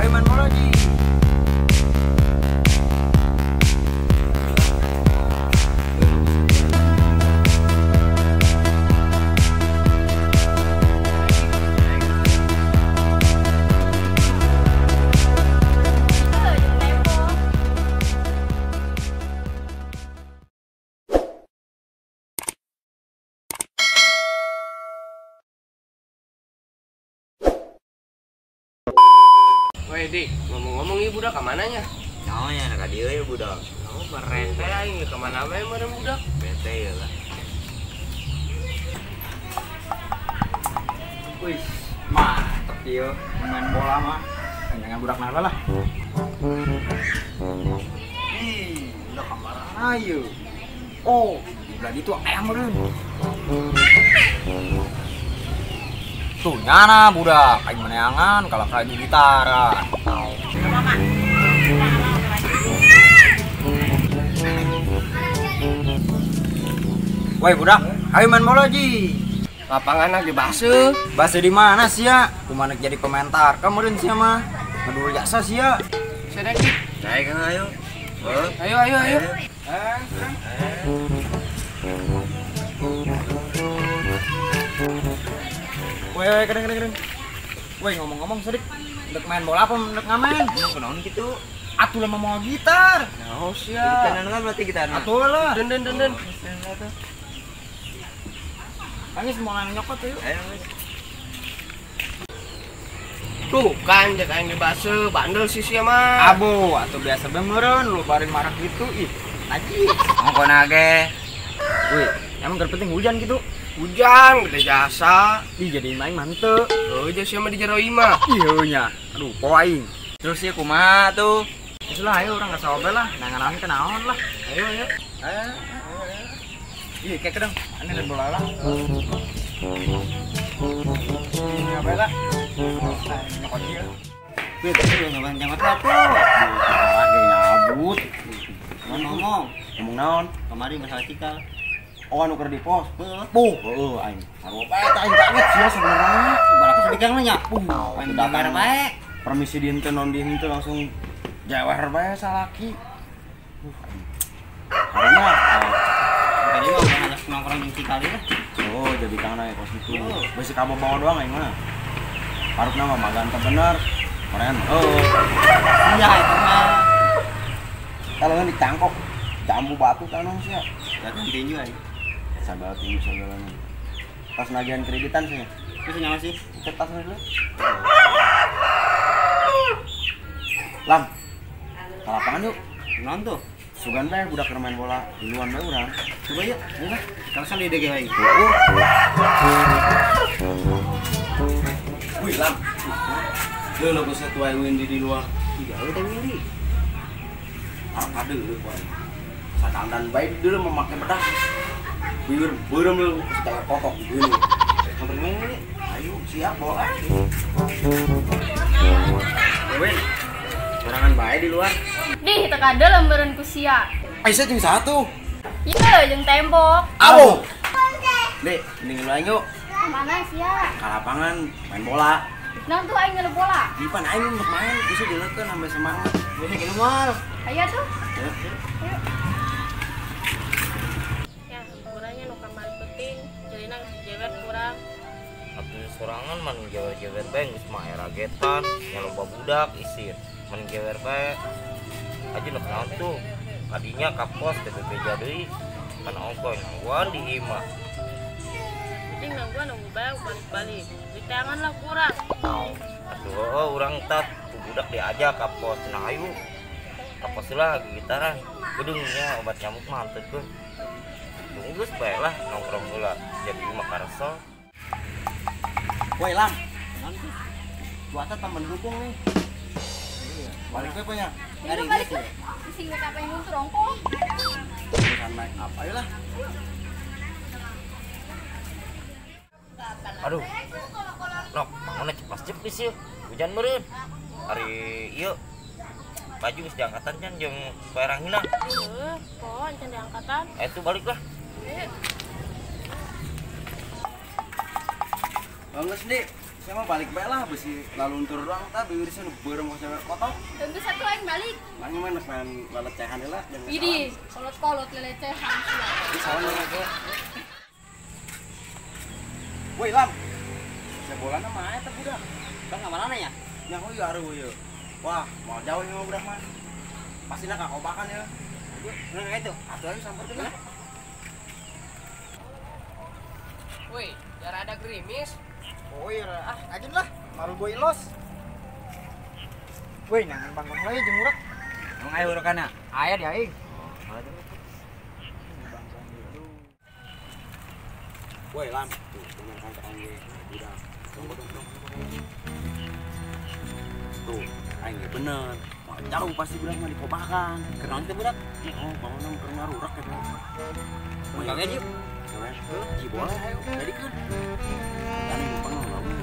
Ayo main bola Ji. Weh Dik, ngomong-ngomong ibu budak kemananya? Namanya anak dia ya budak. Oh, berente aing kemana wae meureun budak? Bete ya lah. Wih, mantep dia main bola mah. Jangan budak nala lah. Udah kamar ayo. Oh, udah itu ayam meureun. Tuh nyana budak, aing meneangan kalau kayak di gitaran. Woi budak, ayo main bola Ji. Lapangan lagi basuh. Bahasa di mana sih ya? Kumaha jadi komentar. Kamurin sih mah. Ngedul jasa sih ya. Sedikit. Naik kan ayo. Ayo. Woi, keren. Woi, ngomong-ngomong sedikit. Untuk main bola apa untuk ngamen? Kenaon gitu. Atuh lama mau gitar. Oh sia. Gitar kan berarti gitar. Atuh lah. Den. Kami semua nyokot tuh. Ayo. Tuh kan cek aing dibasuh, bandel sih sia mah. Abo, atau biasa bemereun lu barin marah gitu. Ih, aji. Ngoko nage. Wih, emang terpenting hujan gitu. Hujan gede jasa. Ih, jadi main mantep. Oh, jadi sia mah di jero imah. Iya nya. Aduh, po aing. Terus ya kumaha tuh? Itulah ayo orang enggak sabar lah. Nangan kenaon lah. Ayo. Iya, kayak kedeng. Ini lihat bola lah. Ini apa lah? Nyokot dia. Wih, tapi lu ngapain jangan tuh. Lagi nyabut. Ngomong naon? Kemarin masalah cikal. Oh, anu keur di pos. Heuh, aing. Sarua bae tah aing kaget sia sebenarnya. Baraka sedegang nya. Aing datar bae. Permisi di henteu non di henteu langsung jawer bae salaki. Harusnya tadi mah udah ngajak nongkrong yang cikal ya. Oh, jadi kana ya pos itu. Besi kabo bawa doang aing mah. Harus nama mah ganteng bener. Keren. Oh. Iya itu mah. Kalau yang dicangkok jambu batu tanah sih ya. Datang tinju aja. Sabar tinju sabarnya. Pas nagihan kreditan sih. Itu nyawa sih. Cetak dulu. Lam. Ke lapangan yuk. Naon tuh? Sugan bae budak keur main bola. Duluan bae urang. Coba yuk. Ayo lah. Kalsan di DG lagi. Wih, Lam. Lu bisa tuai Windy di luar. Iya, lu teh Windy. Ada lu poin. Sadangan baik dulu memakai bedak. Beureum lu setengah kotok dulu. Sampai ini. Ayo siap bola. Win. Serangan bae di luar. Dih, teu kadeu leumbeureun ku sia. Aisyah jeung satu. Ieu jeung tembok. Abo. Dek, mending lu aing yuk. Mana sia? Ke lapangan main bola. Naon tuh aing ngeuleuh bola? Ipan aing untuk main bisa dileukeun sampai semangat. Bisa kieu mal. Aya tuh. Ayo. Ya, kurangnya nu kamari penting. Jelina jewer kurang. Abdi sorangan man jewer-jewer bae geus mah ragetan, nya loba budak isir. Man jewer bae. Aja nu naon tuh. Kadinya ka pos TPP jadi kan ongkoy nangguan di imah. Penting nangguan nunggu bae balik-balik. Di tangan lah kurang. Aduh, urang tat budak diajak ka pos cenah ayu. Ka pos lah gitaran. Gedungnya obat nyamuk mah hanteu geus. Geus bae lah nongkrong heula jadi imah karesel. Woi Lam. Cuaca tambah dukung nih. Balik ke punya. Dari balik ke. Sing apa yang muntur ongko. Bukan naik apa ayolah. Aduh. Nok, bangunnya cepas-cepis yuk. Hujan meureun. Hari ieu baju geus diangkatan can jeung perang hilang. Pohon can diangkatan. Itu balik lah. Ayo. Bagus, Dik. Saya mah balik bae lah besi lalu untur doang tapi irisan beureum ka cewek kotok. Tentu satu aing balik. Mana mana main lelecehan lah jangan. Idi, kolot-kolot lelecehan. Ini salah aja. Woi Lam. Saya bola nama aya teh budak. Bang mana ya? Nya heuh aruh ieu. Wah, mau jauh nya budak mah. Pastina kakobakan ya. Nah itu, atuh aja sampeurkeun lah. Woi, jarang ada gerimis. Oh iya, ajun lah, baru gue los. Woi, nangan bang lagi jemurak. Emang aya urekanna? Ayah di aing. Woi Lam, tuh dengan kantor anjing budak. Tuh, aing ge bener. Mau jauh pasti budak mah dikobakan. Kenaon teh budak? Oh, bangun nang keur ngarurak eta. Mau gawe yuk. Gawe. Ji boleh ayo, jadikeun. Kan yang pengen lawan.